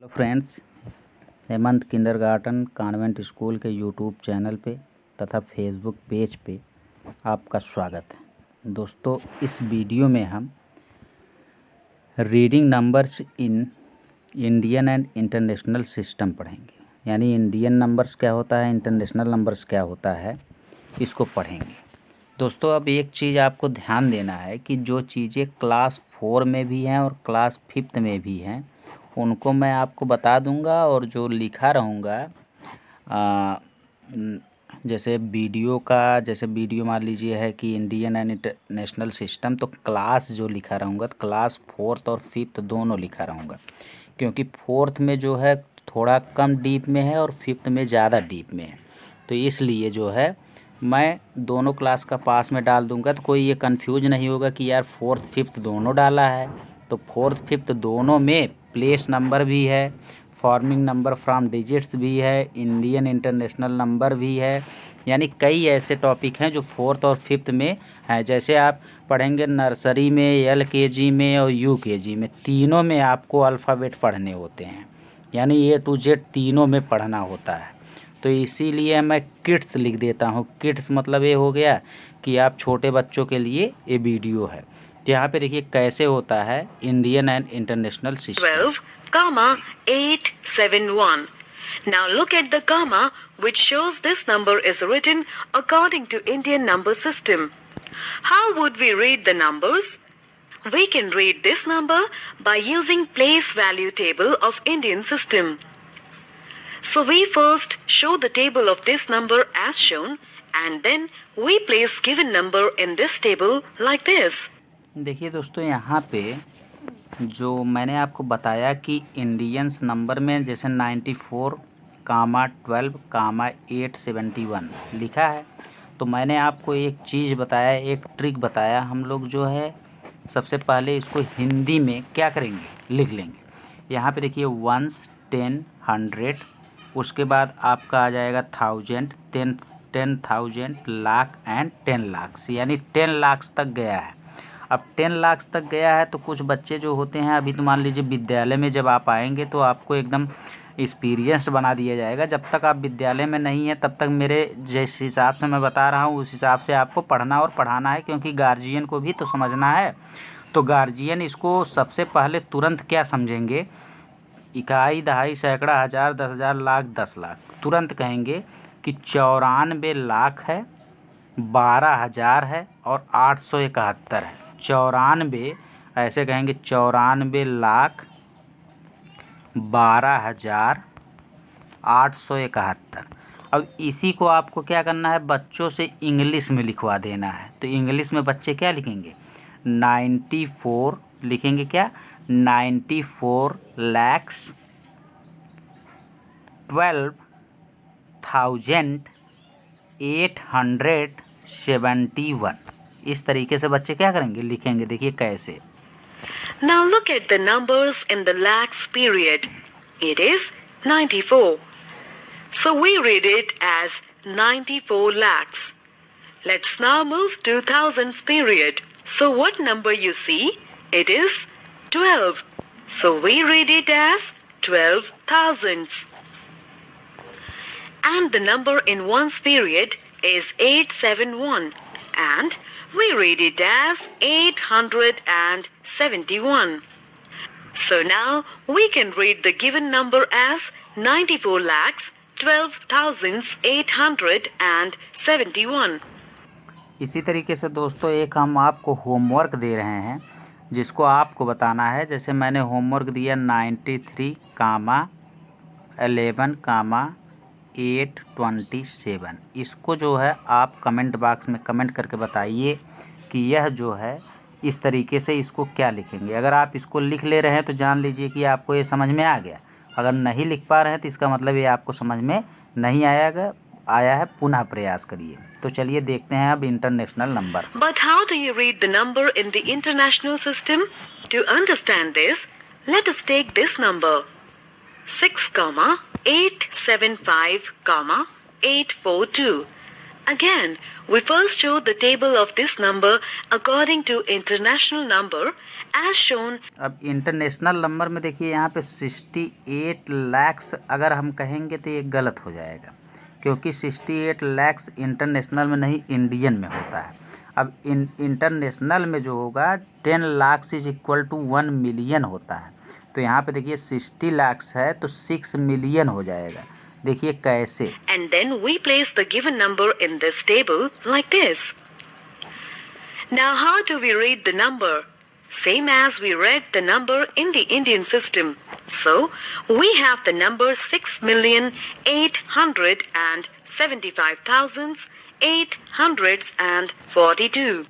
Hello friends, Hemant kindergarten convent school के YouTube channel पे तथा फेसबुक पेज पे आपका स्वागत है। दोस्तों, इस वीडियो में हम reading numbers in Indian and international system पढ़ेंगे। यानी इंडियन नंबर्स क्या होता है, इंटरनेशनल नंबर्स क्या होता है, इसको पढ़ेंगे। दोस्तों, अब एक चीज़ आपको ध्यान देना है कि जो चीज़ें क्लास 4 में भी हैं और क्लास 5 में भी हैं उनको मैं आपको बता दूंगा, और जो लिखा रहूँगा जैसे वीडियो मान लीजिए है कि इंडियन एंड इंटरनेशनल सिस्टम, तो क्लास जो लिखा रहूँगा तो क्लास 4th और 5th दोनों लिखा रहूँगा, क्योंकि 4th में जो है थोड़ा कम डीप में है और 5th में ज़्यादा डीप में है। तो इसलिए जो है मैं दोनों क्लास का पास में डाल दूंगा, तो कोई ये कंफ्यूज नहीं होगा कि यार 4th 5th दोनों डाला है। तो 4th 5th दोनों में प्लेस नंबर भी है, फॉर्मिंग नंबर फ्रॉम डिजिट्स भी है, इंडियन इंटरनेशनल नंबर भी है। यानी कई ऐसे टॉपिक हैं जो 4th और 5th में हैं। जैसे आप पढ़ेंगे नर्सरी में, LKG में और UKG में, तीनों में आपको अल्फ़ाबेट पढ़ने होते हैं। यानी A to Z तीनों में पढ़ना होता है। तो इसीलिए मैं किड्स लिख देता हूँ। किड्स मतलब ये हो गया कि आप छोटे बच्चों के लिए ये वीडियो है। यहाँ पे देखिए कैसे होता है Indian and international system. 12,871. Now look at the comma which shows this number is written according to Indian number system. How would we read the numbers? We can read this number by using place value table of Indian system. So we first show the table of this number as shown, and then we place given number in this table like this. देखिए दोस्तों, यहाँ पे जो मैंने आपको बताया कि Indians number में जैसे 94, 12, 871 लिखा है, तो मैंने आपको एक चीज़ बताया, एक ट्रिक बताया। हम लोग जो है सबसे पहले इसको हिंदी में क्या करेंगे, लिख लेंगे। यहाँ पे देखिए 1s, 10, 100, उसके बाद आपका आ जाएगा 1000, 10,000, लाख एंड 10 लाख, यानी 10 लाख तक गया है। अब 10 लाख तक गया है तो कुछ बच्चे जो होते हैं, अभी तो मान लीजिए विद्यालय में जब आप आएंगे तो आपको एकदम एक्सपीरियंस बना दिया जाएगा। जब तक आप विद्यालय में नहीं हैं तब तक मेरे जिस हिसाब से मैं बता रहा हूँ उस हिसाब से आपको पढ़ना और पढ़ाना है, क्योंकि गार्जियन को भी तो समझना है। तो गार्जियन इसको सबसे पहले तुरंत क्या समझेंगे, इकाई, दहाई, सैकड़ा, हज़ार, 10,000, लाख, 10 लाख, तुरंत कहेंगे कि 94 लाख है, 12,000 है और 871 है। 94 ऐसे कहेंगे, 94 लाख 12,000 871। अब इसी को आपको क्या करना है, बच्चों से इंग्लिश में लिखवा देना है। तो इंग्लिश में बच्चे क्या लिखेंगे, 94 लिखेंगे, क्या 94 lakhs 12,871। इस तरीके से बच्चे क्या करेंगे, लिखेंगे। देखिए कैसे। Now look at the numbers in the lakhs period. It is 94. So we read it as 94 lakhs. Let's now move to thousands period. So what number you see? It is 12. So we read it as 12 thousands. And the number in ones period is 871. And we read it as 871. So now we can read the given number as 94 lakhs 12,871. इसी तरीके से दोस्तों एक हम आपको homework दे रहे हैं जिसको आपको बताना है। जैसे मैंने होमवर्क दिया 93, 11, 827। इसको जो है आप कमेंट बॉक्स में कमेंट करके बताइए कि यह जो है इस तरीके से इसको क्या लिखेंगे। अगर आप इसको लिख ले रहे हैं तो जान लीजिए कि आपको ये समझ में आ गया। अगर नहीं लिख पा रहे हैं तो इसका मतलब ये आपको समझ में नहीं आया है। पुनः प्रयास करिए। तो चलिए देखते हैं अब international number. But how do you read the number in the international system? To understand this, let us take this number 6,875,842. Again, we first show the table of this number according to international number as shown. अब international number में देखिए यहाँ पे 68 लैक्स अगर हम कहेंगे तो ये गलत हो जाएगा, क्योंकि 68 लैक्स इंटरनेशनल में नहीं इंडियन में होता है। अब इंटरनेशनल में जो होगा 10 lakh is equal to 1 million होता है। तो यहाँ पे देखिए 60 लाख्स है तो 6 मिलियन हो जाएगा। देखिए कैसे। And then we place the given number in this table like this. Now how do we read the number? Same as we read the number in the Indian system. So we have the number 6,875,842.